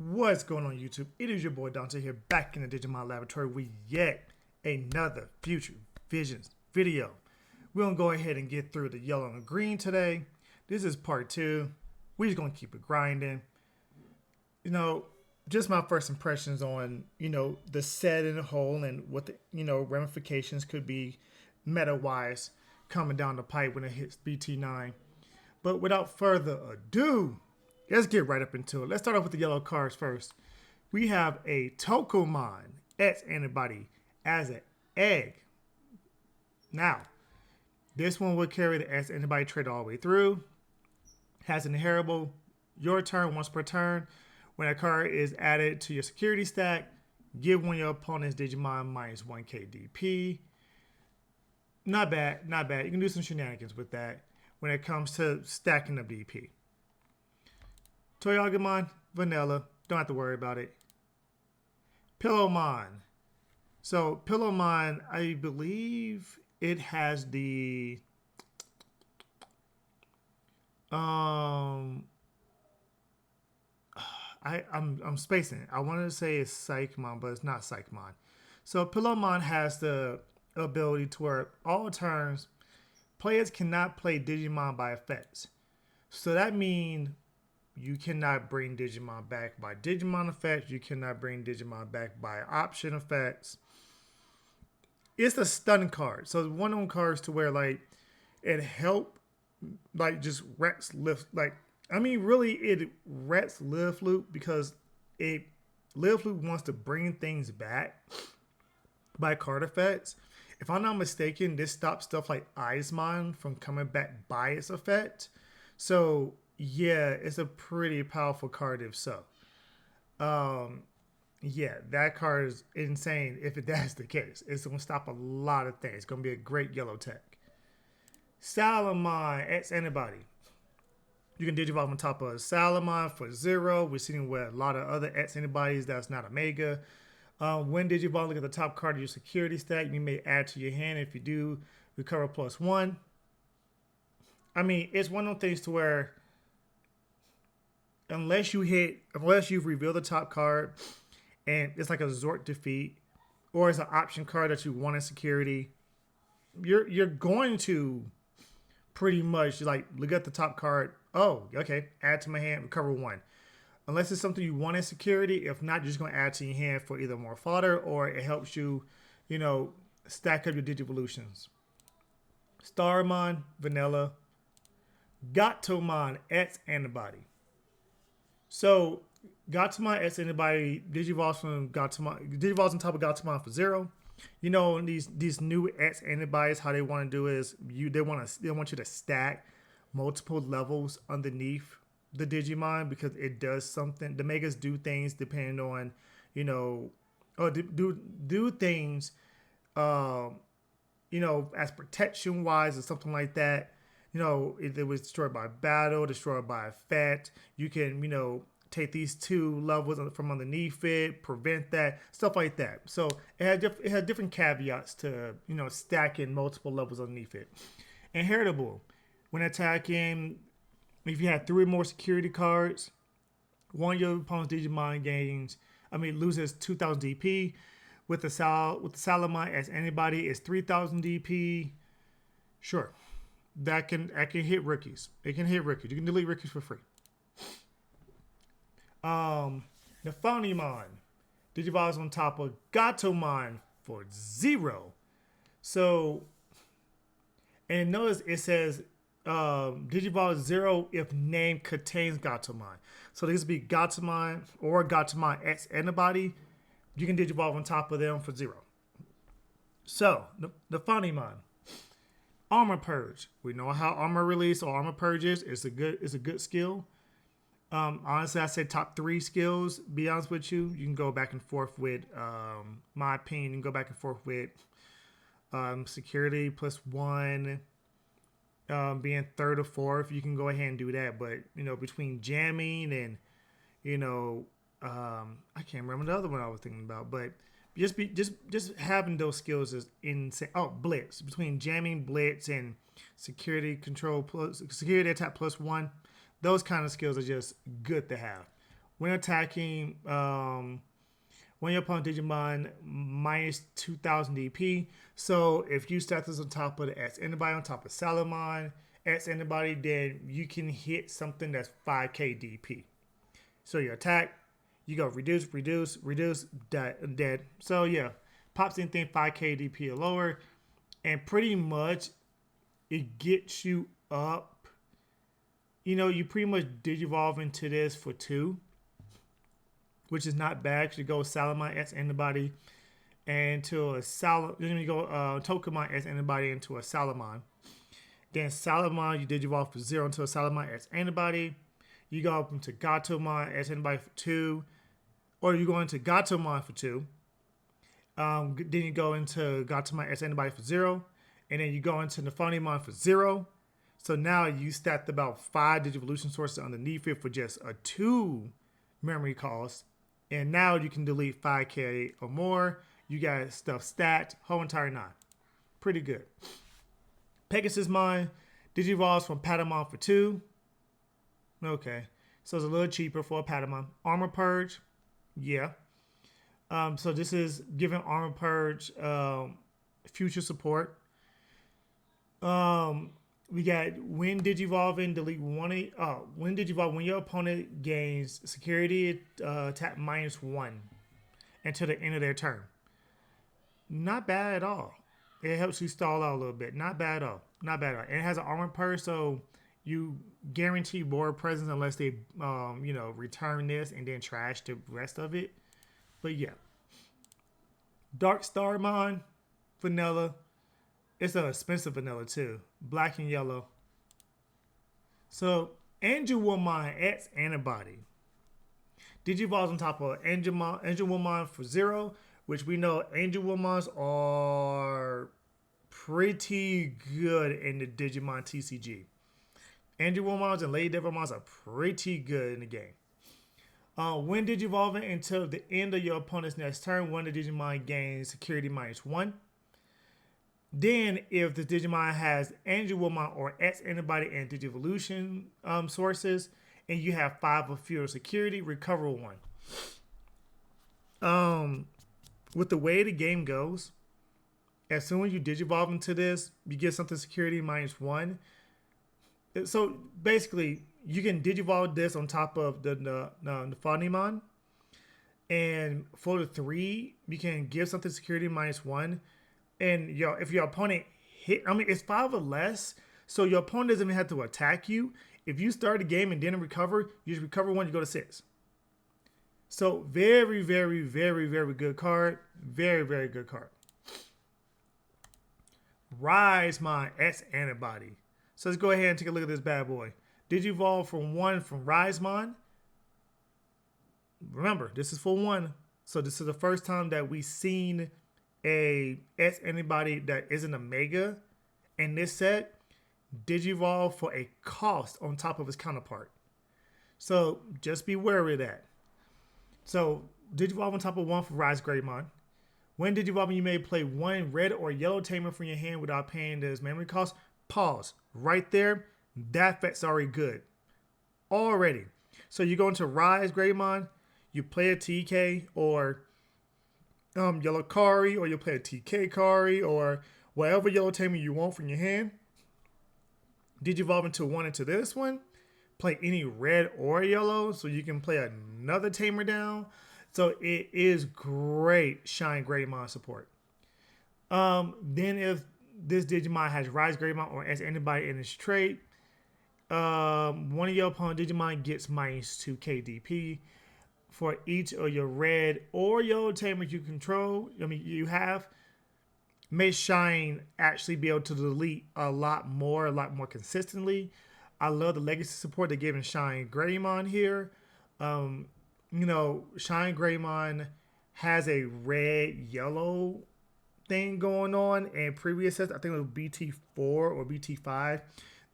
What's going on YouTube? It is your boy Dante here, back in the Digimon Laboratory with yet another Future Visions video. We're going to go ahead and get through the yellow and green today. This is part 2. We're just going to keep it grinding. Just my first impressions on, the set in a whole and what the, ramifications could be meta-wise coming down the pipe when it hits BT9. But without further ado, let's get right up into it. Let's start off with the yellow cards first. We have a Pillowmon X antibody as an egg. Now, this one will carry the X antibody trait all the way through. Has an inheritable. Your turn, once per turn. When a card is added to your security stack, give one of your opponent's Digimon minus 1k DP. Not bad, not bad. You can do some shenanigans with that when it comes to stacking up DP. Toyagamon, vanilla, don't have to worry about it. Pillowmon. So Pillowmon, I believe it has the I'm spacing it. I wanted to say it's Psychmon, but it's not Psychmon. So Pillowmon has the ability to where all turns players cannot play Digimon by effects. So that means you cannot bring Digimon back by Digimon effects. You cannot bring Digimon back by option effects. It's a stun card. So it's one of them cards to where it help just Rex lift really it Rex live loop because it live loop wants to bring things back by card effects. If I'm not mistaken, this stops stuff like Eismon from coming back by its effect. So yeah, it's a pretty powerful card if so. Yeah, that card is insane if that's the case. It's going to stop a lot of things. It's going to be a great yellow tech. Salamon X antibody. You can Digivolve on top of Salamon for 0. We're seeing with a lot of other X antibodies that's not a Mega. When Digivolve, look at the top card of your security stack. You may add to your hand. If you do, recover +1. I mean, it's one of those things to where unless you've revealed the top card and it's like a Zort defeat or it's an option card that you want in security, you're going to pretty much look at the top card. Oh, okay, add to my hand, recover 1. Unless it's something you want in security. If not, you're just going to add to your hand for either more fodder or it helps you, stack up your Digivolutions. Starmon, vanilla. Gatomon X antibody. So Gatomon X antibody digivolves from Gatomon, digivolves on top of Gatomon for 0. These new X antibodies, how they want to do is they want you to stack multiple levels underneath the Digimon because it does something. The Megas do things depending on, or do things, as protection wise or something like that. If it was destroyed by battle, destroyed by effect, you can, take these 2 levels from underneath it, prevent that, stuff like that. So it had different caveats to, stacking multiple levels underneath it. Inheritable. When attacking, if you have 3 or more security cards, one of your opponent's Digimon loses 2,000 DP. With the Salamon as anybody is 3,000 DP. Sure. That can hit rookies. It can hit rookies. You can delete rookies for free. The Pillowmon Digivolves on top of Gatomon for 0. So, and notice it says Digivolve 0 if name contains Gatomon. So this would be Gatomon or Gatomon X antibody. You can Digivolve on top of them for 0. So the Pillowmon. Armor Purge. We know how armor release or armor purge is. It's a good skill. Honestly, I say top 3 skills. Be honest with you, you can go back and forth with. My opinion, you can go back and forth with security +1, being 3rd or 4th. You can go ahead and do that. But between jamming and I can't remember the other one I was thinking about, but. Just having those skills is insane. Oh, blitz. Between jamming, blitz, and security control plus security attack +1, those kind of skills are just good to have. when attacking, when your opponent Digimon minus 2000 DP. So if you stack this on top of the S antibody, on top of Salamon, S antibody, then you can hit something that's 5k DP. So you attack, you go reduce, dead. So yeah, pops anything 5k DP or lower, and pretty much it gets you up. You know, you pretty much Digivolve into this for 2, which is not bad. You go Salamon S antibody into a then you go Tokamon S antibody into a Salamon. Then Salamon, you Digivolve for 0 into a Salamon S antibody. You go up into Gatomon S antibody for 2, or you go into Gatomon for 2. Then you go into Gatomon S antibody for 0, and then you go into Nephronimon for 0. So now you stacked about 5 Digivolution sources underneath it for just a 2 memory cost. And now you can delete 5k or more. You got stuff stacked, whole entire 9. Pretty good. Pegasusmon Digivolves from Patamon for 2. Okay. So it's a little cheaper for a Patamon. Armor Purge. Yeah. So this is giving Armor Purge future support. We got when Digivolving, delete one. When Digivolve, when your opponent gains security, attack -1 until the end of their turn. Not bad at all. It helps you stall out a little bit. Not bad at all. Not bad at all. And it has an armor purge, so you guarantee board presence unless they, return this and then trash the rest of it. But yeah. Dark Starmon, vanilla. It's an expensive vanilla too. Black and yellow. So, Angelwomon X antibody. Digivolves on top of Angelwomon for 0, which we know Angelwomons are pretty good in the Digimon TCG. Angelwomons and Lady Devilmons are pretty good in the game. When Digivolving until the end of your opponent's next turn, one of the Digimon gains security -1. Then, if the Digimon has Angelwomon or X antibody and Digivolution sources, and you have 5 or fewer security, recover 1. With the way the game goes, as soon as you Digivolve into this, you get something security -1. So basically, you can Digivolve this on top of the Nephronimon, and for the 3, you can give something security -1. And if your opponent it's 5 or less, so your opponent doesn't even have to attack you. If you start the game and didn't recover, you just recover 1, you go to 6. So very, very, very, very good card. Very, very good card. Risemon S antibody. So let's go ahead and take a look at this bad boy. Digivolve from 1 from Risemon. Remember, this is for 1. So this is the first time that we've seen a S antibody that isn't a Mega in this set. Digivolve for a cost on top of its counterpart. So just be wary of that. So Digivolve on top of 1 for Rise Greymon. When Digivolving, you may play 1 red or yellow tamer from your hand without paying this memory cost. Pause. Right there. That effect's already good. Already. So you go into Rise Greymon, you play a TK or yellow Kari, or you play a TK Kari, or whatever yellow tamer you want from your hand. Digivolve into 1 into this one. Play any red or yellow, so you can play another tamer down. So it is great Shine Greymon support. Then if this Digimon has Rise Greymon or as anybody in its trait, one of your opponent Digimon gets -2 KDP for each of your red or yellow tamers you control. You have. May Shine actually be able to delete a lot more consistently. I love the legacy support they're giving Shine Greymon here. Shine Greymon has a red-yellow thing going on, and previous sets, I think it was BT4 or BT5,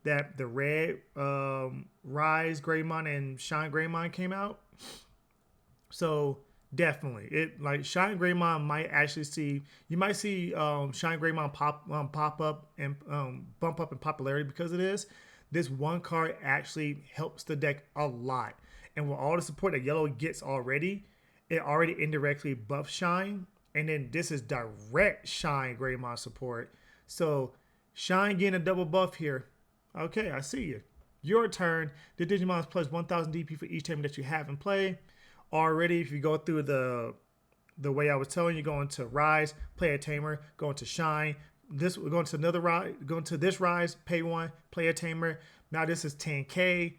that the red Rise Greymon and Shine Greymon came out. So definitely, Shine Greymon might actually see Shine Greymon pop up and bump up in popularity because of this. This one card actually helps the deck a lot. and with all the support that yellow gets already, it already indirectly buffs Shine. And then this is direct Shine Greymon support. So Shine getting a double buff here. Okay, I see you. Your turn. The Digimon's plus 1000 DP for each tamer that you have in play. Already, if you go through the way I was telling you, going to Rise, play a tamer, going to Shine. This we're going to another Rise, going to this Rise, pay 1, play a tamer. Now this is 10K.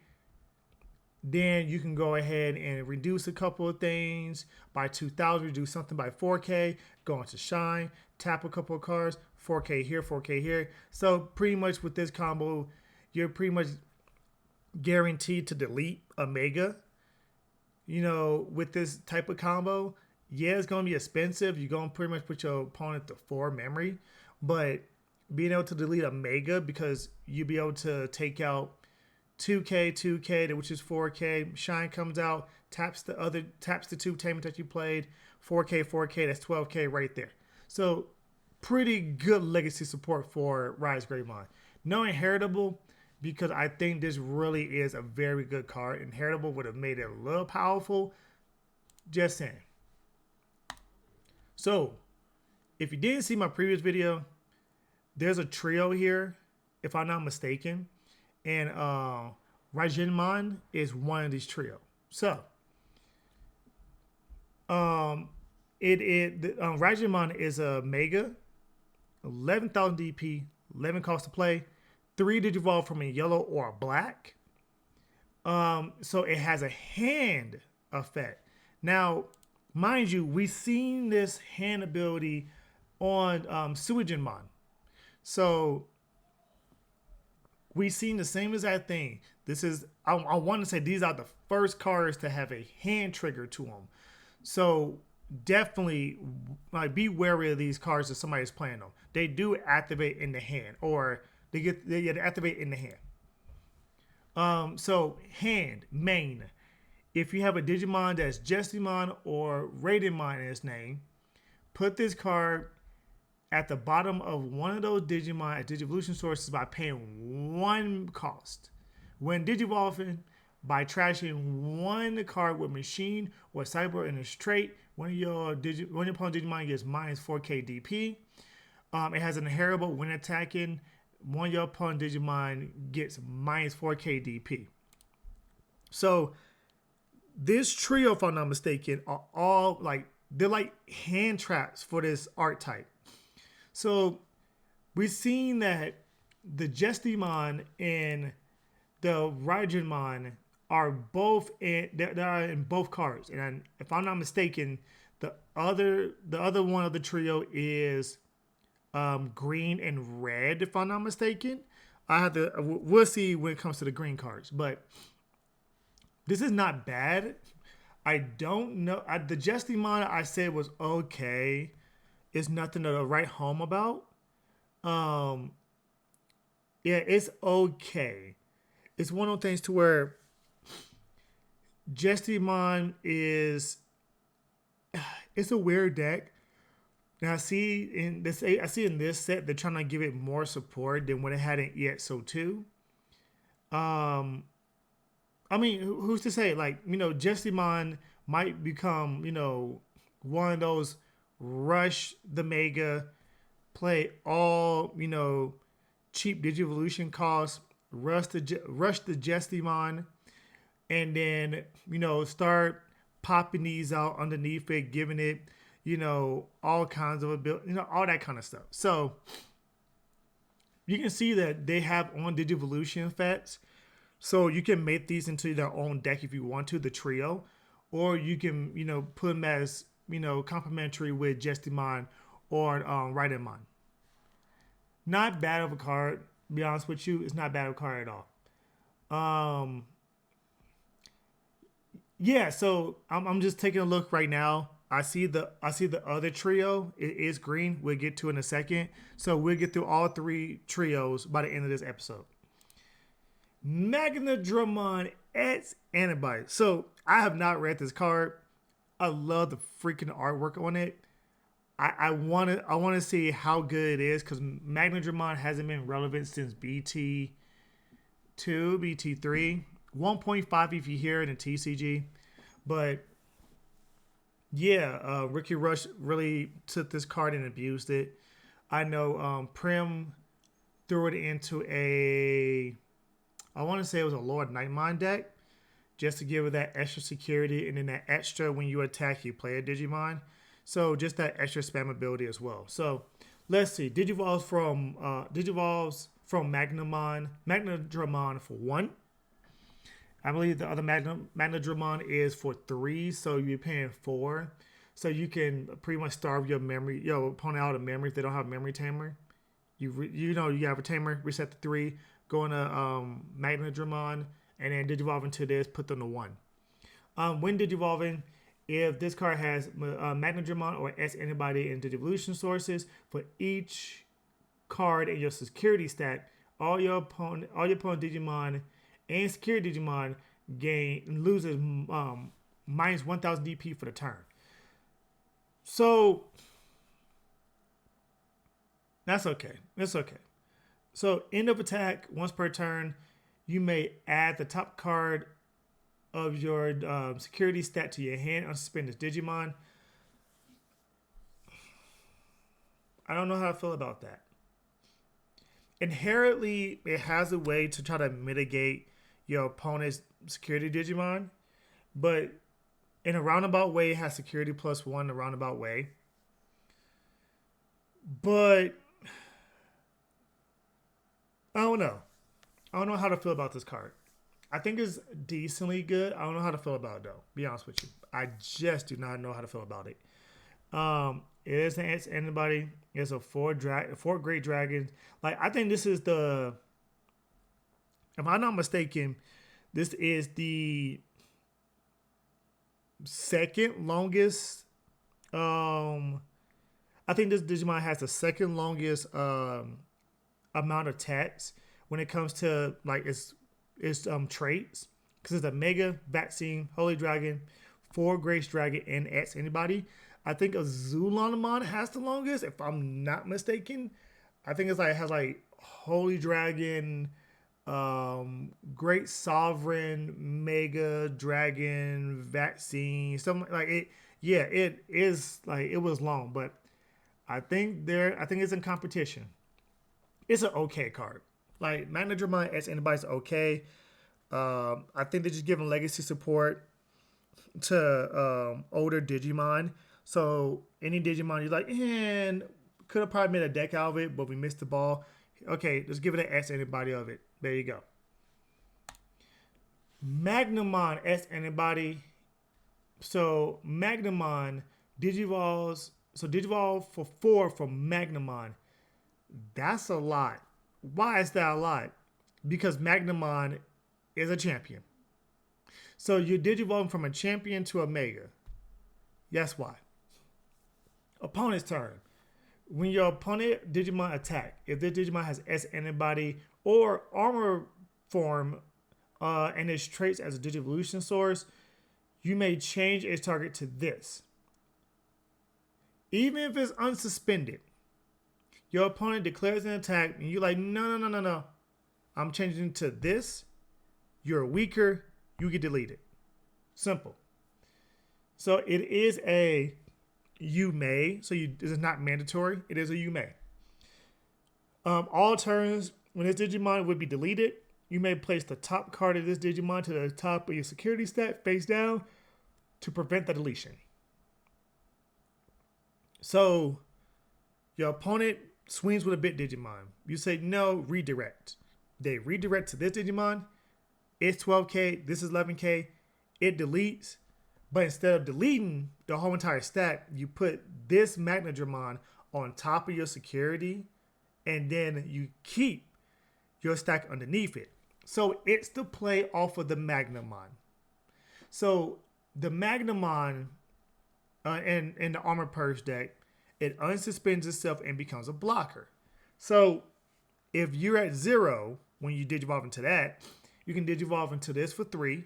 Then you can go ahead and reduce a couple of things by 2,000, reduce something by 4K, go into Shine, tap a couple of cards, 4K here, 4K here. So pretty much with this combo, you're pretty much guaranteed to delete a Mega. You know, with this type of combo, yeah, it's going to be expensive. You're going to pretty much put your opponent to 4 memory. But being able to delete a Mega, because you'll be able to take out 2K, which is 4K. Shine comes out, taps the 2 tamers that you played. 4K, that's 12K right there. So pretty good legacy support for Rise Greymon. No inheritable, because I think this really is a very good card. Inheritable would have made it a little powerful. Just saying. So if you didn't see my previous video, there's a trio here, if I'm not mistaken. And Raijinmon is one of these trio. So Raijinmon is a Mega, 11,000 DP, 11 cost to play, 3 Digivolve from a yellow or a black. So it has a hand effect. Now, mind you, we've seen this hand ability on Suijinmon. So we've seen the same exact thing. This is, I want to say these are the first cards to have a hand trigger to them. So definitely be wary of these cards if somebody's playing them. They do activate in the hand, or they activate in the hand. So hand, main. If you have a Digimon that's Jessimon or Raidimon in its name, put this card at the bottom of one of those Digimon at Digivolution sources by paying 1 cost. When Digivolving, by trashing 1 card with Machine or Cyber in a straight, one of your opponent Digimon gets minus 4K DP. It has an inheritable when attacking. One of your opponent Digimon gets minus 4K DP. So this trio, if I'm not mistaken, are all they're like hand traps for this archetype. So we've seen that the Jestimon and the Raijinmon are both in both cards. And if I'm not mistaken, the other one of the trio is green and red, if I'm not mistaken. We'll see when it comes to the green cards, but this is not bad. I don't know. The Jestimon I said was okay. It's nothing to write home about. Yeah, it's okay. It's one of those things to where Jestimon is, it's a weird deck. Now I see in this set they're trying to give it more support than what it had in EXO2. I mean, who's to say? Jessimon might become, one of those rush the Mega, play all, cheap Digivolution costs, rush the Jessimon, and then, start popping these out underneath it, giving it, all kinds of ability, all that kind of stuff. So you can see that they have on Digivolution effects. So you can make these into their own deck if you want to, the trio, or you can, put them as, complementary with Jestimon or Raidimon. Not bad of a card, to be honest with you. It's not bad of a card at all. Yeah, so I'm just taking a look right now. I see the other trio. It is green. We'll get to it in a second. So we'll get through all 3 trios by the end of this episode. Magnadramon X Antibody. So I have not read this card. I love the freaking artwork on it. I want to see how good it is, because Magnadramon hasn't been relevant since BT2, BT3. 1.5 if you hear it in TCG. But yeah, Ricky Rush really took this card and abused it. I know Prim threw it into I want to say it was a Lord Nightmine deck, just to give it that extra security, and then that extra when you attack, you play a Digimon. So just that extra spam ability as well. So let's see, Digivolves from Magnadramon for 1. I believe the other Magnadramon is for 3, so you're paying 4. So you can pretty much starve your opponent out of memory if they don't have a memory tamer. You have a tamer, reset to 3, go into Magnadramon, and then Digivolve into this, put them to 1. When Digivolving, if this card has Magnadramon or S anybody in Digivolution sources, for each card in your security stack, all your opponent Digimon and security Digimon loses minus 1000 DP for the turn. So that's okay. That's okay. So end of attack, once per turn, you may add the top card of your security stat to your hand, unsuspend this Digimon. I don't know how to feel about that. Inherently, it has a way to try to mitigate your opponent's security Digimon, but in a roundabout way, it has security +1 in a roundabout way. But I don't know. I don't know how to feel about this card. I think it's decently good. I don't know how to feel about it though. Be honest with you, I just do not know how to feel about it. It is an anybody. It's a 4 great dragons. Like, I think this is the, if I'm not mistaken, this is the second longest. I think this Digimon has the second longest amount of tags when it comes to like its traits, because it's a Mega, Vaccine, Holy Dragon, 4 Grace Dragon, and X anybody. I think a Zulanamon has the longest, if I'm not mistaken. I think it has like Holy Dragon, Great Sovereign, Mega Dragon, Vaccine, something like it. Yeah, it is like, it was long, but I think it's in competition. It's an okay card. Like, Magnadramon as anybody's okay. I think they're just giving legacy support to older Digimon. So any Digimon you're like, and could have probably made a deck out of it, but we missed the ball. Okay, let's give it an S anybody of it. There you go. Magnamon S anybody. So Magnamon Digivolves. So Digivolve for 4 from Magnamon. That's a lot. Why is that a lot? Because Magnamon is a champion. So you're Digivolving from a champion to a Mega. Guess why? Opponent's turn. When your opponent Digimon attack, if this Digimon has S antibody or armor form and its traits as a Digivolution source, you may change its target to this. Even if it's unsuspended, your opponent declares an attack and you're like, no. I'm changing to this. You're weaker. You get deleted. Simple. So it is a you may. So it is not mandatory. It is a you may. All turns when this Digimon would be deleted, you may place the top card of this Digimon to the top of your security stat face down to prevent the deletion. So your opponent swings with a bit Digimon. You say no, redirect. They redirect to this Digimon. It's 12k. This is 11k. It deletes. But instead of deleting the whole entire stack, you put this Magnadramon on top of your security, and then you keep your stack underneath it. So it's the play off of the Magnamon. So the Magnamon in the Armor Purge deck, it unsuspends itself and becomes a blocker. So if you're at 0 when you Digivolve into that, you can Digivolve into this for 3,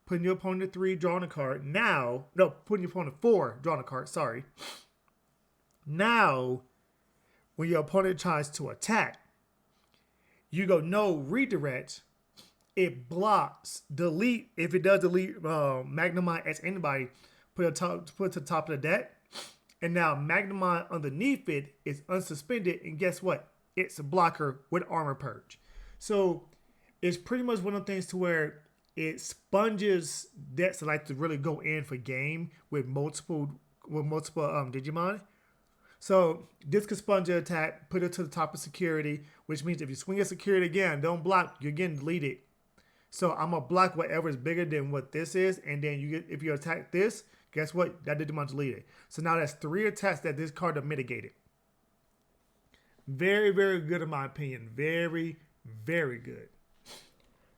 putting your opponent at 3, drawing a card. Putting your opponent at 4, drawing a card, sorry. Now, when your opponent tries to attack, you go no, redirect, it blocks delete. If it does delete Magnemite as anybody, put it to the top of the deck. And now Magnemite underneath it is unsuspended, and guess what? It's a blocker with armor purge. So it's pretty much one of the things to where it sponges decks that like to really go in for game with multiple Digimon. So this can sponge your attack, put it to the top of security, which means if you swing at security again, don't block, you're getting deleted. So I'm gonna block whatever is bigger than what this is, and then you get, if you attack this, guess what? That Digimon deleted. So now that's 3 attacks that this card have mitigated. Very, very good in my opinion. Very, very good.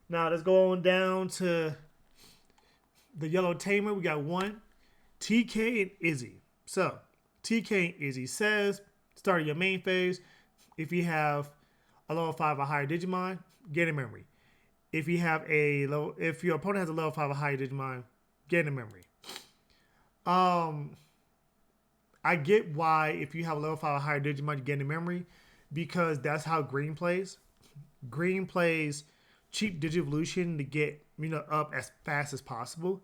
Now let's go on down to the Yellow Tamer. We got one, TK and Izzy. So TK and Izzy says, start your main phase. If you have a level 5 or higher Digimon, gain a memory. If your opponent has a level 5 or higher Digimon, gain a memory. I get why if you have a level 5 or higher Digimon, you gain a memory, because that's how Green plays. Green plays cheap Digivolution to get up as fast as possible.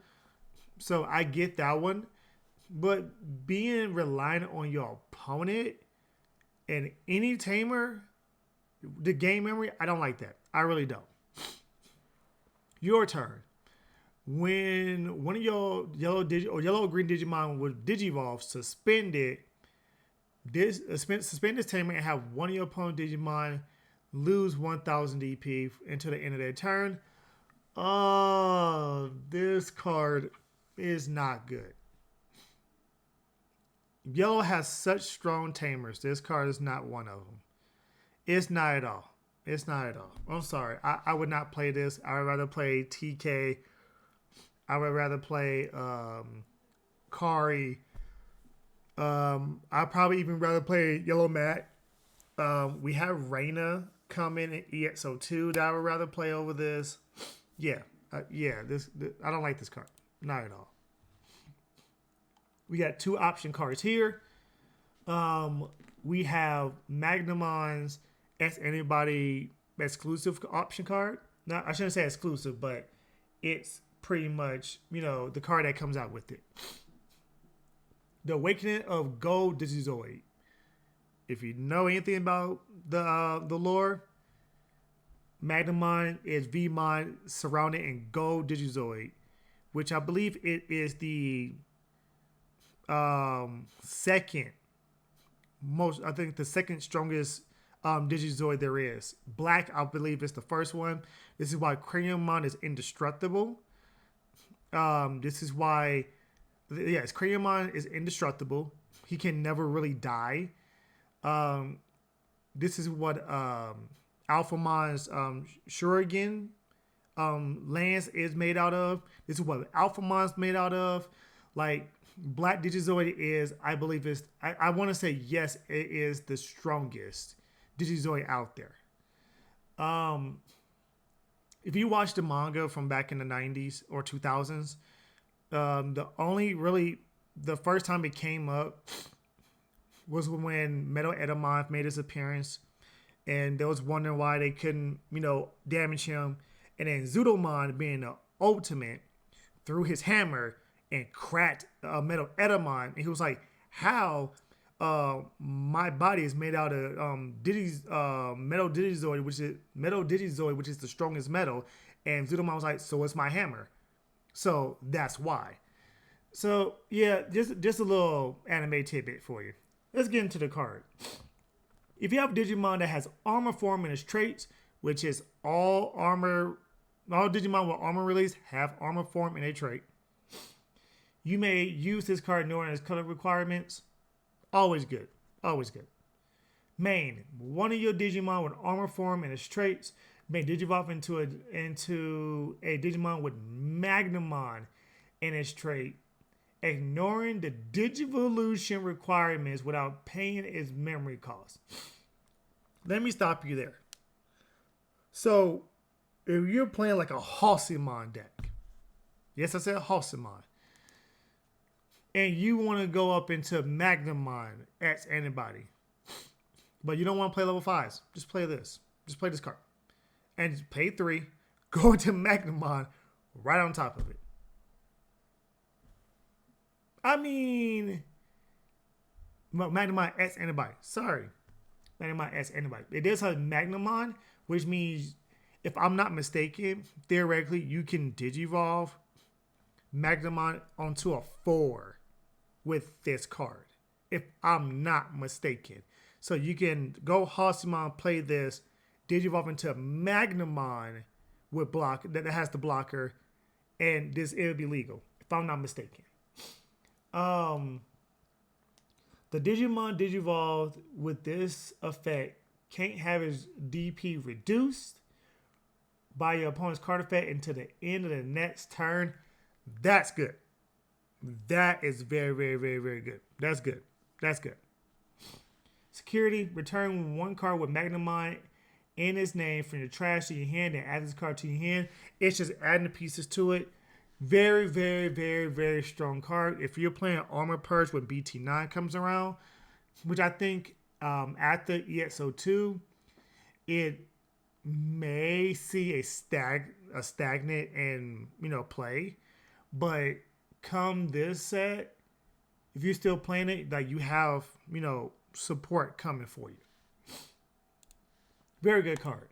So I get that one. But being reliant on your opponent and any tamer, the game memory, I don't like that. I really don't. Your turn. When one of your yellow or green Digimon would Digivolve, suspend this tamer and have one of your opponent Digimon lose 1000 DP until the end of their turn. Oh, this card is not good. Yellow has such strong tamers. This card is not one of them. It's not at all. It's not at all. I'm sorry. I would not play this. I would rather play TK. I would rather play Kari. I'd probably even rather play Yellow Mat. We have Reina coming in EXO2 that I would rather play over this. Yeah. This I don't like this card. Not at all. We got 2 option cards here. We have Magnemon's as anybody exclusive option card. Now, I shouldn't say exclusive, but it's pretty much, the card that comes out with it. The Awakening of Gold Digizoid. If you know anything about the lore, Magnemon is Vmon surrounded in Gold Digizoid, which I believe it is the second strongest Digizoid there is. Black, I believe, is the first one. This is why Craniumon is indestructible. This is why, yes, Craniumon is indestructible. He can never really die. This is what Alphamon's Shuriken lance is made out of. This is what Alphamon's made out of. Like, Black Digizoid is, I believe, I want to say yes, it is the strongest Digizoid out there. If you watch the manga from back in the 90s or 2000s, the first time it came up was when Metal Edamon made his appearance, and they was wondering why they couldn't, damage him. And then Zudomon, being the ultimate, threw his hammer and cracked Metal Edamon. And he was like, how my body is made out of Metal Digizoid, which is the strongest metal. And Zudomon was like, so it's my hammer. So that's why. So yeah, just a little anime tidbit for you. Let's get into the card. If you have a Digimon that has armor form in its traits, which is all Digimon with armor release have armor form in a trait. You may use this card knowing its color requirements. Always good. Always good. Main. One of your Digimon with armor form and its traits may Digivolve into a Digimon with Magnemon in its trait, ignoring the Digivolution requirements without paying its memory cost. Let me stop you there. So, if you're playing like a Halcyon deck, yes, I said Halcyon, and you want to go up into Magnemon as anybody, but you don't want to play level 5s, just play this. Just play this card. And pay 3. go into Magnamon right on top of it. I mean, Magnamon S antibody. Sorry. Magnamon S antibody. It does have Magnamon, which means, if I'm not mistaken, theoretically, you can Digivolve Magnamon onto a 4 with this card. If I'm not mistaken. So you can go Halcyon, play this, Digivolve into Magnamon with block that has the blocker, and it would be legal, if I'm not mistaken. The Digimon Digivolved with this effect can't have its DP reduced by your opponent's card effect until the end of the next turn. That's good. That is very, very, very, very good. That's good. That's good. Security, return one card with Magnamon in its name from your trash to your hand and add this card to your hand. It's just adding the pieces to it. Very, very, very, very strong card. If you're playing Armor Purge when BT9 comes around, which I think after EXO2, it may see a stagnant and play. But come this set, if you're still playing it, like, you have support coming for you. Very good card.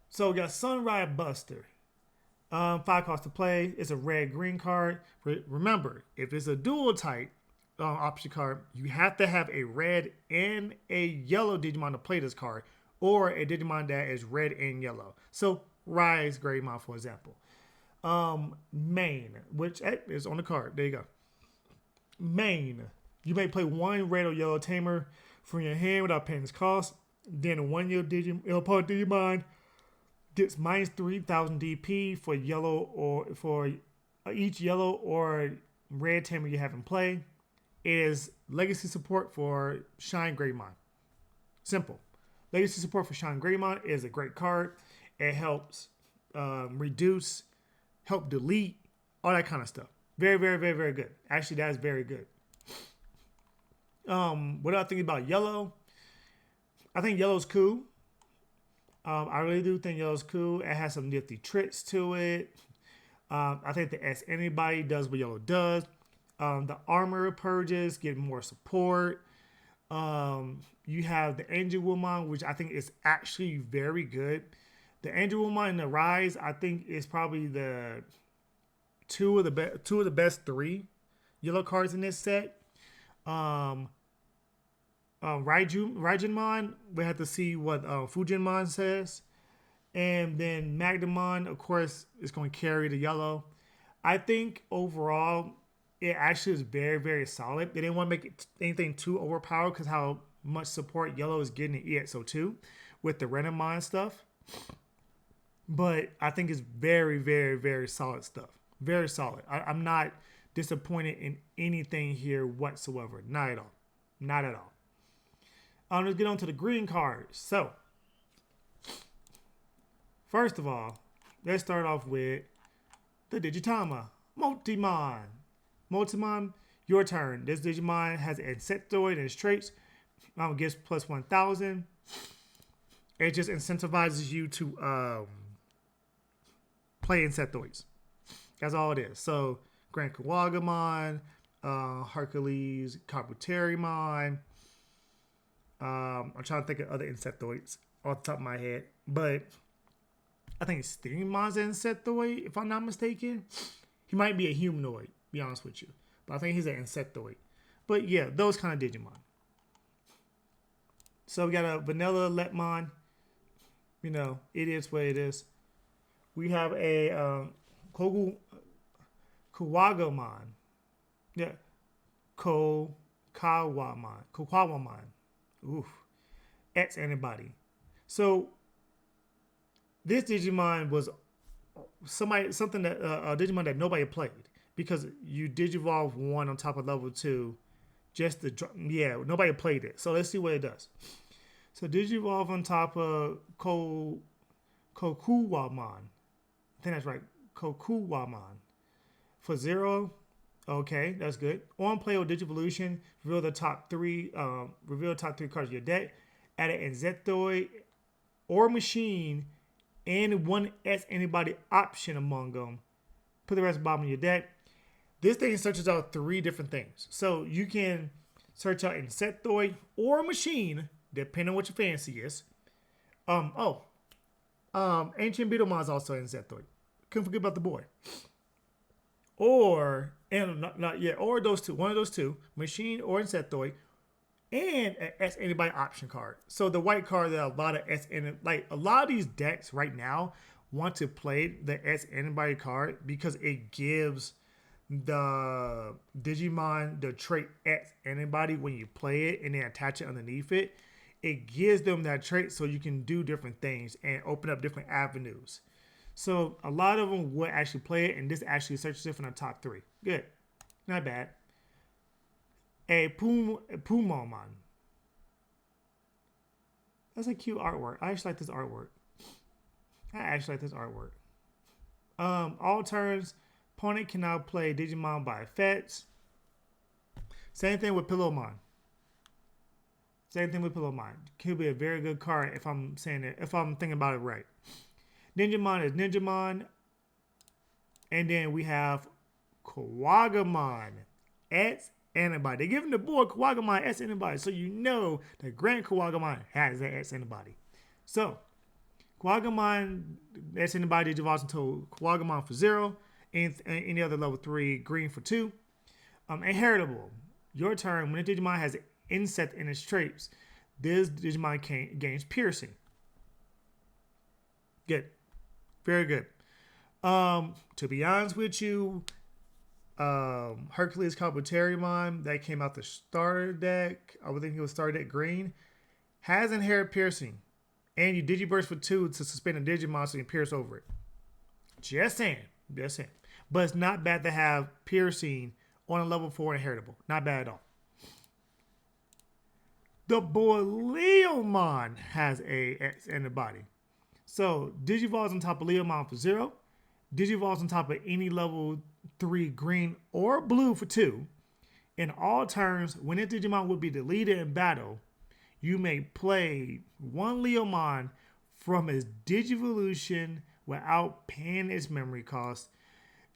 So we got Sunride Buster. 5 cost to play. It's a red-green card. Remember, if it's a dual type option card, you have to have a red and a yellow Digimon to play this card, or a Digimon that is red and yellow. So Rise Greymon, for example. Main, which is on the card. There you go. Main. You may play one red or yellow tamer from your hand without paying its cost. Then one yellow opponent Digimon gets minus 3,000 DP for yellow, or for each yellow or red tamer you have in play. It is legacy support for Shine Greymon. Simple. Legacy support for Shine Greymon is a great card. It helps reduce, help delete, all that kind of stuff. Very, very, very, very good. Actually, that is very good. What do I think about yellow? I think yellow's cool. I really do think yellow's cool. It has some nifty tricks to it. I think the S Anybody does what yellow does. The armor purges get more support. You have the Angel Woman, which I think is actually very good. The Angel Woman and the Rise, I think, is probably the two of the best 3 yellow cards in this set. Raijinmon, we have to see what Fujinmon says. And then Magnamon, of course, is going to carry the yellow. I think overall, it actually is very, very solid. They didn't want to make it anything too overpowered because how much support yellow is getting in EXO2 with the Renamon stuff. But I think it's very, very, very solid stuff. Very solid. I'm not disappointed in anything here whatsoever. Not at all. Not at all. Let's get on to the green cards. So, first of all, let's start off with the Digitama. Multimon. Multimon, your turn. This Digimon has an Insectoid and its traits. Gives plus 1,000. It just incentivizes you to play Insectoids. That's all it is. So, Grand Kawagamon, Hercules, Kabuterimon. I'm trying to think of other Insectoids off the top of my head. But I think Steamon's an Insectoid, if I'm not mistaken. He might be a humanoid, to be honest with you. But I think he's an Insectoid. But yeah, those kind of Digimon. So we got a Vanilla Letmon. You know, it is what it is. We have a Kawagamon. Yeah. Kawamon. Oof. X Antibody. So this Digimon was something that a Digimon that nobody played, because you Digivolve 1 on top of level 2 just to nobody played it. So let's see what it does. So Digivolve on top of Kokuwamon. I think that's right. Kokuwamon. For 0. Okay, that's good. On play or Digivolution, reveal the top 3 cards of your deck. Add an Insectoid or machine and one S Antibody option among them. Put the rest bottom of your deck. This thing searches out 3 different things. So you can search out Insectoid or Machine, depending on what your fancy is. Ancient Beetlemon is also Insectoid. Couldn't forget about the boy. Or, and not yet, or those two, one of those two, Machine or Insectoid, and an S Antibody option card. So the white card that a lot of a lot of these decks right now want to play the S Antibody card because it gives the Digimon the trait S Antibody when you play it and then attach it underneath it. It gives them that trait so you can do different things and open up different avenues. So a lot of them would actually play it, and this actually searches it from the top 3. Good. Not bad. A Pillowmon. That's a cute artwork. I actually like this artwork. All turns, opponent can now play Digimon by effects. Same thing with Pillowmon. Could be a very good card if I'm saying it, if I'm thinking about it right. Ninjamon is Ninjamon. And then we have Kuwagamon S Antibody. They're giving the boy Kuwagamon S Antibody, so you know that Grand Kuwagamon has that S Antibody. So, Kuwagamon S Antibody digivolves into Kuwagamon for 0, and any other level 3 green for 2. Inheritable. Your turn, when a Digimon has an insect in its traits, this Digimon gains piercing. Good. Very good. To be honest with you, Hercules Kabuterimon that came out the starter deck, I would think it was starter deck green, has inherent piercing. And you Digiburst for 2 to suspend a Digimon so you can pierce over it. Just saying. But it's not bad to have piercing on a level 4 inheritable. Not bad at all. The boy Leomon has a X antibody. So Digivolves on top of Leomon for 0. Digivolves on top of any level 3 green or blue for 2. In all turns, when a Digimon would be deleted in battle, you may play one Leomon from its Digivolution without paying its memory cost.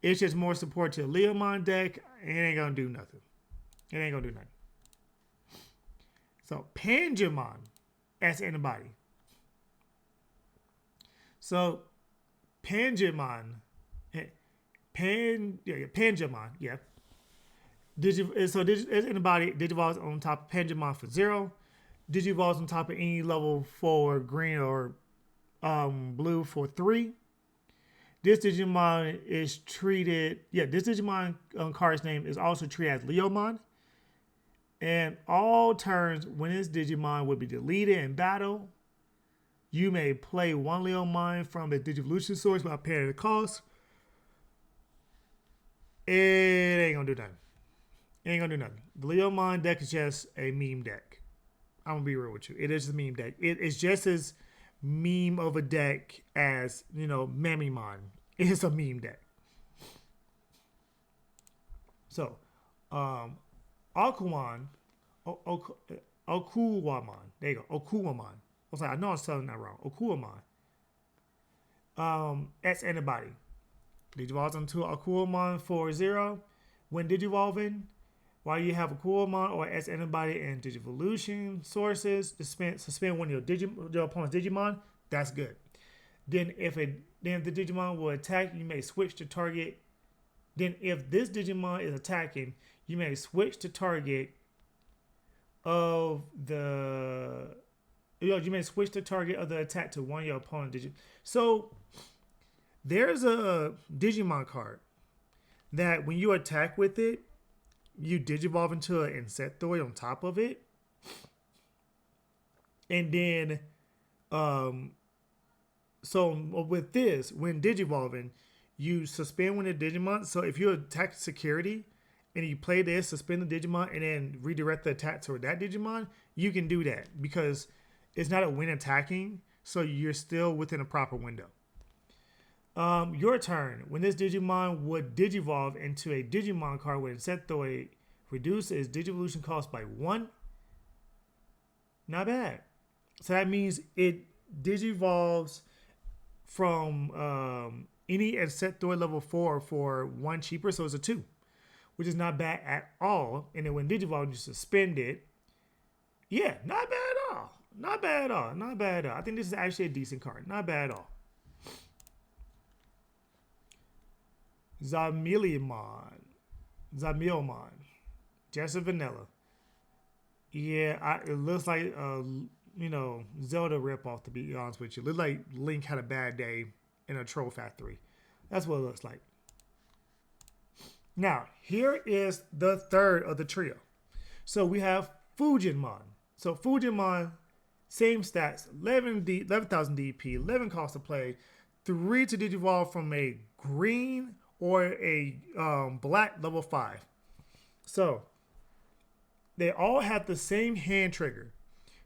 It's just more support to the Leomon deck. It ain't gonna do nothing. So Pangemon as antibody. So Pangemon, Pangemon, yeah. Antibody digivolves on top of Pangemon for 0. Digivolves on top of any level 4 green or blue for 3. This Digimon is treated, this Digimon card's name is also treated as Leomon. And all turns when this Digimon would be deleted in battle, you may play one Leomon from a Digivolution source without paying the cost. It ain't gonna do nothing. The Leomon deck is just a meme deck. I'm gonna be real with you. It is a meme deck. It's just as meme of a deck as, Mamimon. It's a meme deck. So, Okuwamon. There you go. Okuwamon. I was like, I know I was telling that wrong. Okuwamon. X antibody. Digivolves into Okuwamon for 0. When digivolving, while you have Okuwamon or S antibody and Digivolution sources, suspend one of your opponent's Digimon. That's good. Then if the Digimon will attack, you may switch to target. Then if this Digimon is attacking, you may switch to target of the attack to one of your opponent Digimon. So there's a Digimon card that when you attack with it, you digivolve into an Insectoid on top of it. And then so with this, when digivolving, you suspend one of the Digimon. So if you attack security and you play this, suspend the Digimon, and then redirect the attack toward that Digimon, you can do that because it's not a win attacking, so you're still within a proper window. Your turn. When this Digimon would digivolve into a Digimon card with Insectoid, reduce its Digivolution cost by 1. Not bad. So that means it digivolves from any Insectoid level 4 for 1 cheaper, so it's a 2, which is not bad at all. And then when Digivolve, you suspend it. Yeah, not bad at all. Not bad at all. Not bad at all. I think this is actually a decent card. Not bad at all. Zamillion. Just a vanilla. Yeah, it looks like Zelda ripoff, to be honest with you. It looks like Link had a bad day in a troll factory. That's what it looks like. Now, here is the third of the trio. So we have Fujinmon. So Fujinmon, same stats, 11,000 DP, 11 cost to play, 3 to Digivolve from a green or a black level 5. So they all have the same hand trigger,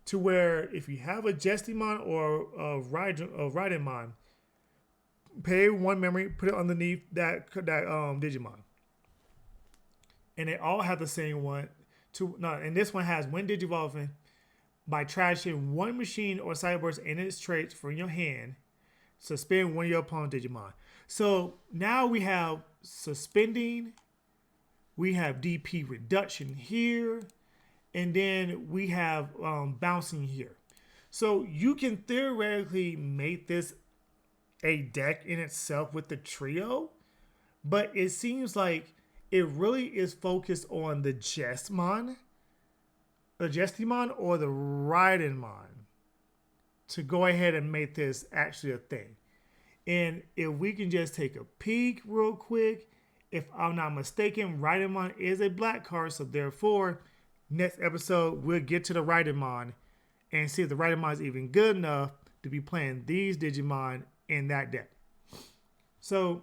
to where if you have a Jestimon or a Raidamon, pay 1 memory, put it underneath that Digimon. And they all have the same one. And this one has, when Digivolving, by trashing 1 machine or Cyberburst and its traits from your hand, suspend 1 of your opponent's Digimon. So now we have suspending, we have DP reduction here, and then we have bouncing here. So you can theoretically make this a deck in itself with the trio, but it seems like it really is focused on the Jestimon or the Raidamon to go ahead and make this actually a thing. And if we can just take a peek real quick, if I'm not mistaken, Raidamon is a black card, so therefore, next episode, we'll get to the Raidamon and see if the Raidamon is even good enough to be playing these Digimon in that deck. So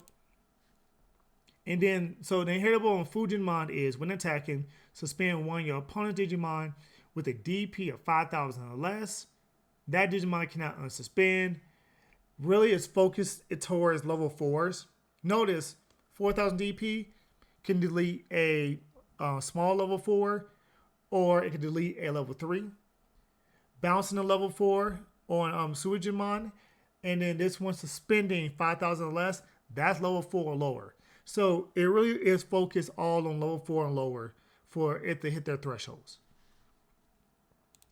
the inheritable on Fujinmon is, when attacking, suspend 1 of your opponent's Digimon with a DP of 5,000 or less. That Digimon cannot unsuspend. Really, it's focused towards level 4s. Notice, 4,000 DP can delete a small level 4, or it can delete a level 3. Bouncing a level 4 on Suijimon, and then this one suspending 5,000 or less, that's level 4 or lower. So it really is focused all on level 4 and lower for it to hit their thresholds.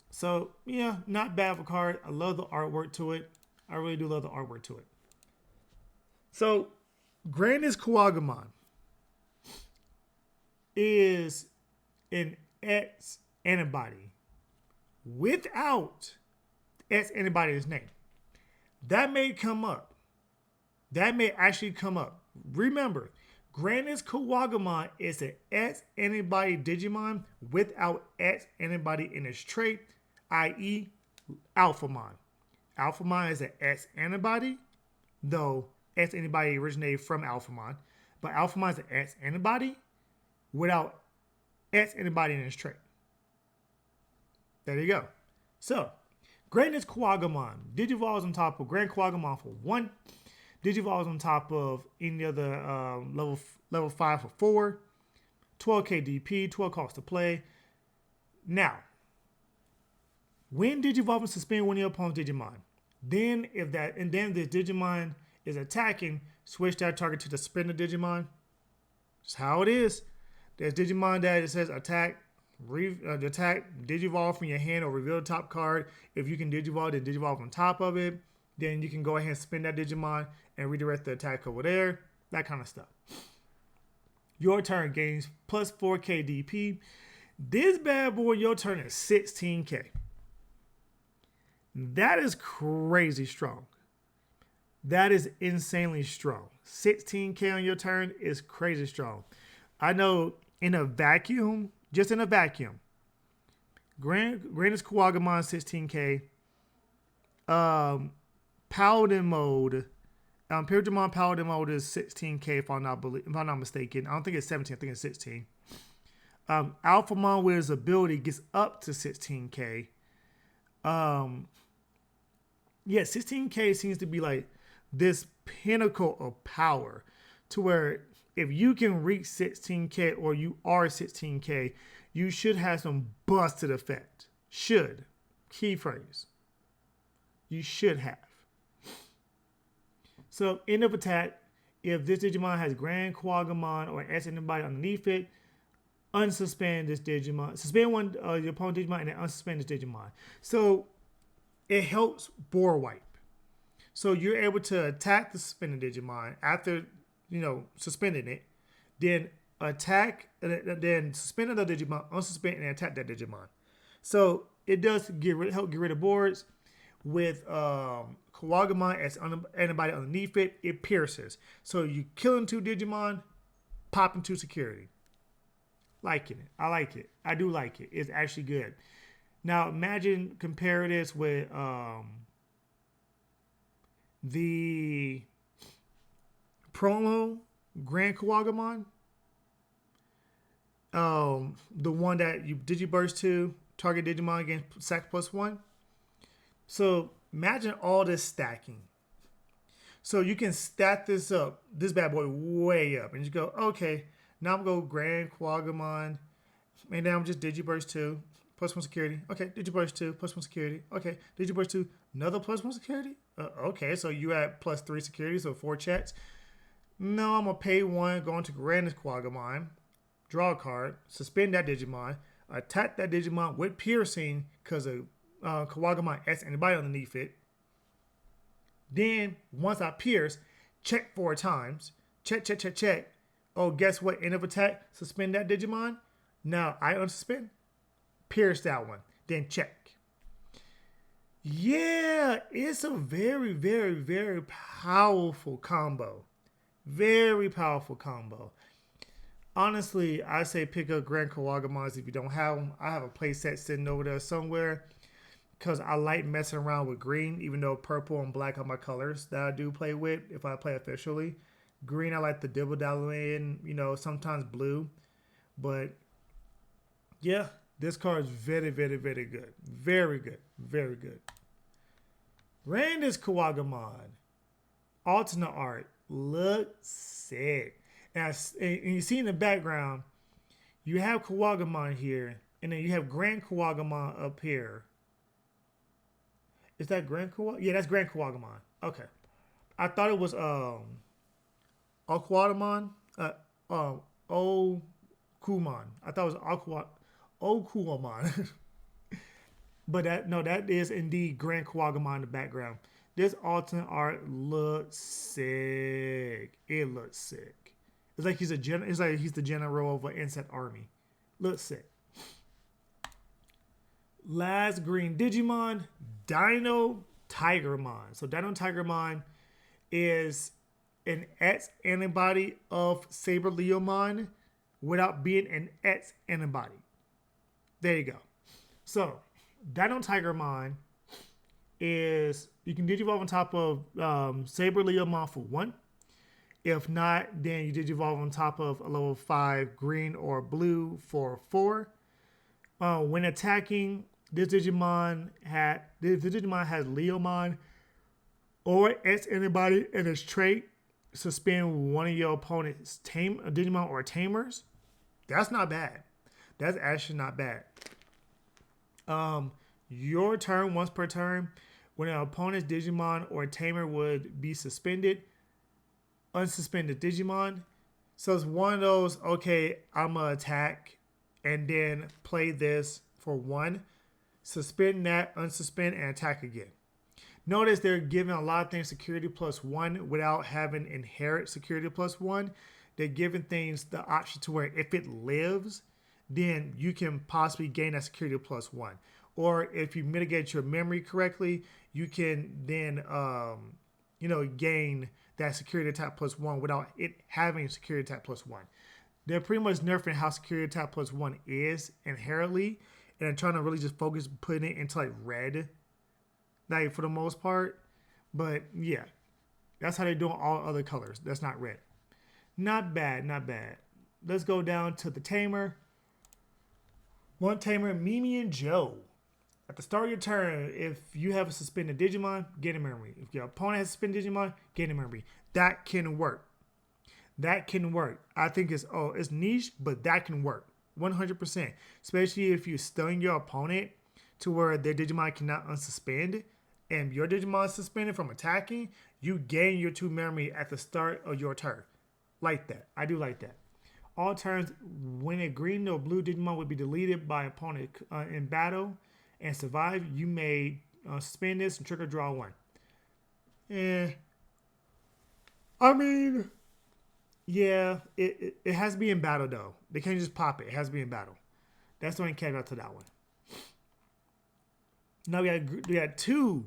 So yeah, not bad of a card. I love the artwork to it. I really do love the artwork to it. So Grandis Kuwagamon is an X antibody without X antibody in its name. That may come up. That may actually come up. Remember, Grandis Kuwagamon is an X antibody Digimon without X antibody in its trait, i.e. Alphamon. Alphamon is an X antibody, though X antibody originated from Alphamon, but Alphamon is an X antibody without X antibody in its trait. There you go. So, Grandis Kuwagamon Digivolves on top of Grand Kuwagamon for 1. Digivolves on top of any other level 5 for 4. 12k DP, 12 cost to play. Now, when Digivolve and suspend 1 of your opponent's Digimon, then the Digimon is attacking, switch that target to the suspended Digimon. That's how it is. There's Digimon that it says attack, Digivolve from your hand or reveal the top card. If you can Digivolve, then Digivolve on top of it. Then you can go ahead and spin that Digimon and redirect the attack over there. That kind of stuff. Your turn gains plus 4k DP. This bad boy, your turn is 16k. That is crazy strong. That is insanely strong. 16k on your turn is crazy strong. I know in a vacuum, just in a vacuum, Grandis Kuwagamon 16k. Paladin mode, Pillowmon Paladin mode is 16k if I'm not mistaken. I don't think it's 17. I think it's 16. Alphamon with his ability gets up to 16k. Yeah, 16k seems to be like this pinnacle of power, to where if you can reach 16k or you are 16k, you should have some busted effect. Should. Key phrase. You should have. So end of attack, if this Digimon has Grand Quagamon or S anybody underneath it, unsuspend this Digimon. Suspend one your opponent Digimon and then unsuspend this Digimon. So it helps board wipe. So you're able to attack the suspended Digimon after, suspending it, then attack, then suspend another Digimon, unsuspend, and attack that Digimon. So it does help get rid of boards. With Kawagamon as anybody underneath it, it pierces. So you killing 2 Digimon, popping 2 security. Liking it. I like it. I do like it. It's actually good. Now imagine compare this with the promo Grand Kawagamon. The one that you Digiburst to target Digimon against sack +1. So imagine all this stacking. So you can stack this up, this bad boy way up, and you go, okay, now I'm gonna go Grand Quagamon, and then I'm just Digiburst 2, +1 security. Okay, Digiburst 2, +1 security. Okay, Digiburst 2, another +1 security. Okay, so you add +3 security, so 4 checks. No, I'm gonna pay 1, go into Grand Quagamon, draw a card, suspend that Digimon, attack that Digimon with piercing because of Kawagamon S anybody underneath it. Then once I pierce, check 4 times. Check. Oh, guess what? End of attack. Suspend that Digimon. Now I unsuspend. Pierce that one. Then check. Yeah, it's a very, very, very powerful combo. Very powerful combo. Honestly, I say pick up Grand Kawagamons if you don't have them. I have a playset sitting over there somewhere. Because I like messing around with green, even though purple and black are my colors that I do play with if I play officially. Green, I like the dibble-dabble in, sometimes blue. But, yeah, this card is very, very, very good. Very good. Very good. Randus Kawagamon. Alternate art. Looks sick. And you see in the background, you have Kawagamon here. And then you have Grand Kawagamon up here. Is that Grand Kawagamon? Yeah, that's Grand Kawagamon. Okay. I thought it was Okuadamon. Okuman. I thought it was Okuamon. But that is indeed Grand Kawagamon in the background. This alternate art looks sick. It looks sick. It's like he's the general of an insect army. Looks sick. Last green Digimon, Dino Tigermon. So Dino Tigermon is an X antibody of Saber Leomon without being an X antibody. There you go. So Dino Tigermon is, you can Digivolve on top of Saber Leomon for 1. If not, then you Digivolve on top of a level 5 green or blue for 4. When attacking, this Digimon has Leomon or X antibody in its trait. Suspend one of your opponent's Digimon or Tamers. That's not bad. That's actually not bad. Your turn, once per turn, when an opponent's Digimon or Tamer would be suspended, unsuspend the Digimon. So it's one of those, okay, I'm going to attack and then play this for 1. Suspend that, unsuspend, and attack again. Notice they're giving a lot of things security +1 without having inherent security +1. They're giving things the option to where if it lives, then you can possibly gain that security +1. Or if you mitigate your memory correctly, you can then, gain that security attack +1 without it having security attack +1. They're pretty much nerfing how security attack +1 is inherently, and they're trying to really just focus putting it into like red, like for the most part. But yeah, that's how they're doing all other colors. That's not red. Not bad, not bad. Let's go down to the Tamer. One Tamer, Mimi and Joe. At the start of your turn, if you have a suspended Digimon, get a memory. If your opponent has a suspended Digimon, get a memory. That can work. That can work. I think it's niche, but that can work. 100%. Especially if you stun your opponent to where their Digimon cannot unsuspend. and your Digimon is suspended from attacking, you gain your 2 memory at the start of your turn. Like that. I do like that. All turns when a green or blue Digimon would be deleted by opponent in battle and survive, you may suspend this and trigger draw 1. I mean, yeah, it has to be in battle though. They can't just pop it. It has to be in battle. That's the only caveat to that one. Now we got 2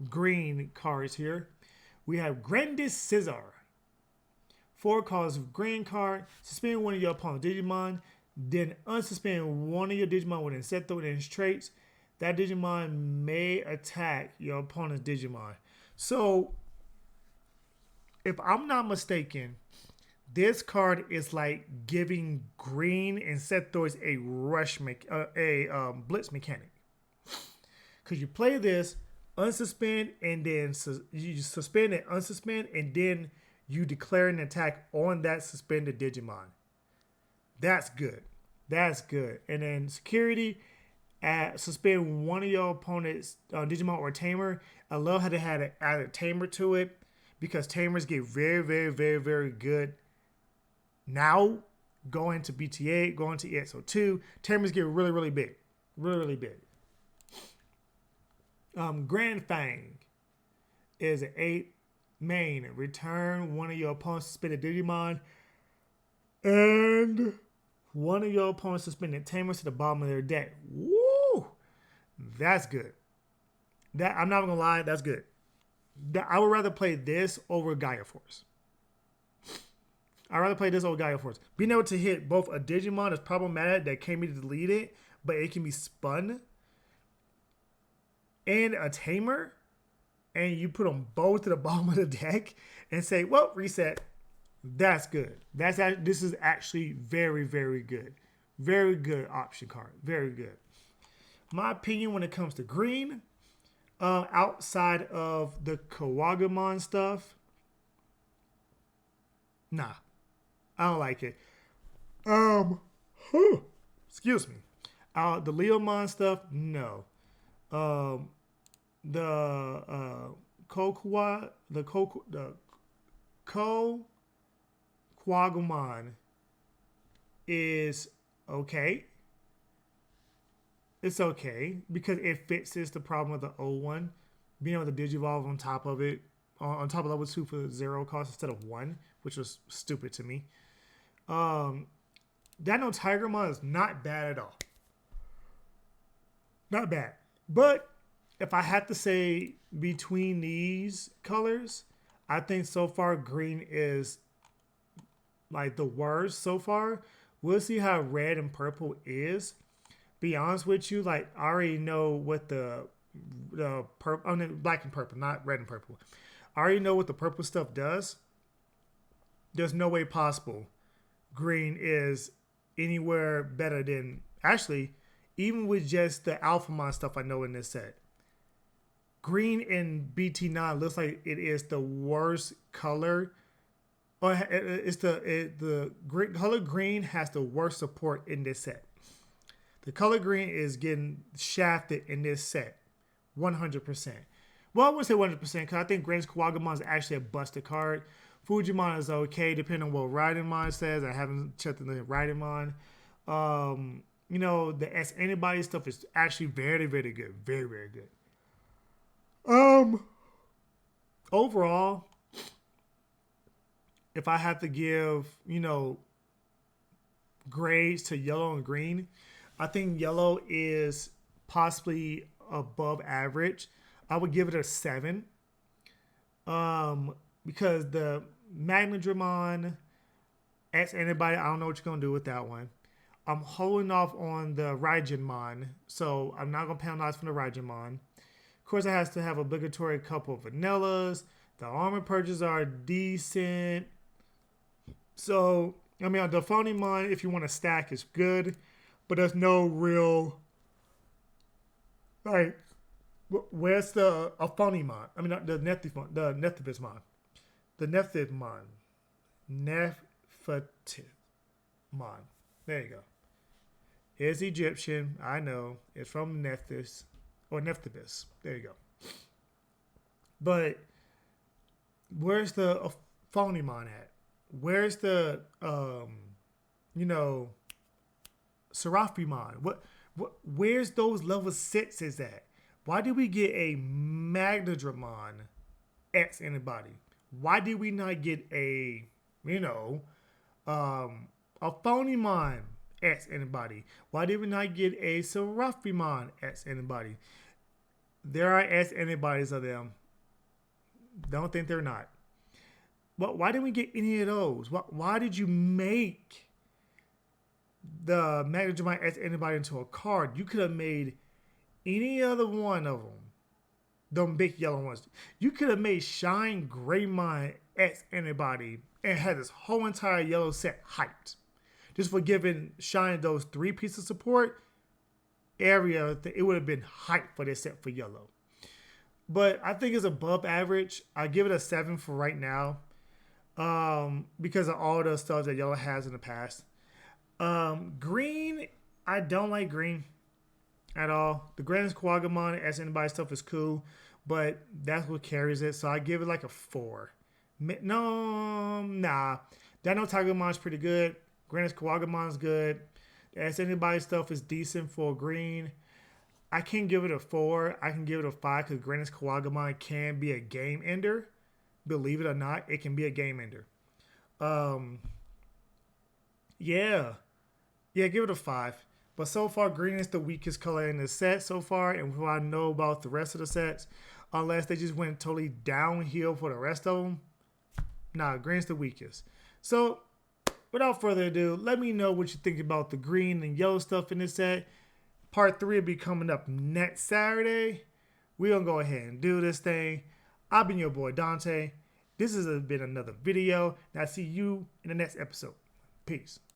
green cards here. We have Grandis Scissor. 4 cards of green card. Suspend one of your opponent's Digimon. Then unsuspend one of your Digimon with Insecto and its traits. That Digimon may attack your opponent's Digimon. So, if I'm not mistaken, this card is like giving green Insectoids a blitz mechanic. Because you play this, unsuspend, and then you suspend and unsuspend, and then you declare an attack on that suspended Digimon. That's good. That's good. And then security, suspend one of your opponent's Digimon or Tamer. I love how they had added Tamer to it, because Tamers get very, very, very, very good now. Going to BT8, going to EXO2, Tamers get really, really big. Really, really big. Grand Fang is an 8 main. Return one of your opponent's suspended Digimon and one of your opponent's suspended Tamers to the bottom of their deck. Woo! That's good. I'm not gonna lie, that's good. I would rather play this over Gaia Force. I'd rather play this over Gaia Force. Being able to hit both a Digimon is problematic that can't be deleted, but it can be spun, and a Tamer, and you put them both to the bottom of the deck and say, well, reset. That's good. This is actually very, very good. Very good option card. Very good. My opinion when it comes to green, outside of the Kawagamon stuff, nah, I don't like it. Excuse me. The Leomon stuff, no. Kawagamon is okay. It's okay because it fixes the problem of the old one, being able to digivolve on top of it, on top of level 2 for 0 cost instead of 1, which was stupid to me. Dino Tigermon is not bad at all. Not bad. But if I had to say between these colors, I think so far green is like the worst so far. We'll see how red and purple is. Be honest with you, like I already know what the purple, black and purple, not red and purple. I already know what the purple stuff does. There's no way possible green is anywhere better than, actually, even with just the Alphamon stuff I know in this set. Green in BT9 looks like it is the worst color. Or it's the color green has the worst support in this set. The color green is getting shafted in this set, 100%. Well, I wouldn't say 100% because I think Grand's Kawagamon is actually a busted card. Fujimon is okay, depending on what Raidamon says. I haven't checked the Raidamon. You know, the S Antibody stuff is actually very, very good. Very, very good. Overall, if I have to give, you know, grades to yellow and green, I think yellow is possibly above average. I would give it a 7. Because the Magnadramon X Antibody, I don't know what you're going to do with that one. I'm holding off on the Raigenmon, so I'm not going to penalize from the Raigenmon. Of course, it has to have obligatory couple of vanillas. The armor purchases are decent. So, I mean, the Phonymon, if you want to stack, is good. But there's no real, like, where's the Phonymon? I mean, the Nephthimon. The Nephthimon. There you go. It's Egyptian. I know. It's from Nephthys. Or Nephthibus. There you go. But where's the Phonemon at? Where's the you know, Seraphimon? Where's those level 6s at? Why did we get a Magnadramon X antibody? Why did we not get a, you know, a Phonemon X antibody? Why did we not get a Seraphimon X antibody? There are S antibodies of them. Don't think they're not. But why didn't we get any of those? Why did you make the Magnadramon X antibody into a card? You could have made any other one of them. Them big yellow ones. You could have made Shine Greymon X antibody and had this whole entire yellow set hyped. Just for giving Shine those 3 pieces of support area, it would have been hyped for this set for yellow. But I think it's above average. I give it a 7 for right now. Because of all the stuff that yellow has in the past. Green, I don't like green at all. The Grand Quagamon as anybody stuff is cool, but that's what carries it. So I give it like a 4. Nah. Dino Tigermon's pretty good. Grand Quagamon's good. The as anybody stuff is decent for green. I can't give it a 4. I can give it a 5 because Grand Quagamon can be a game ender. Believe it or not, it can be a game ender. Yeah, give it a 5. But so far, green is the weakest color in the set so far. And what I know about the rest of the sets, unless they just went totally downhill for the rest of them, nah, green's the weakest. So without further ado, let me know what you think about the green and yellow stuff in this set. Part 3 will be coming up next Saturday. We're going to go ahead and do this thing. I've been your boy Dante. This has been another video, and I'll see you in the next episode. Peace.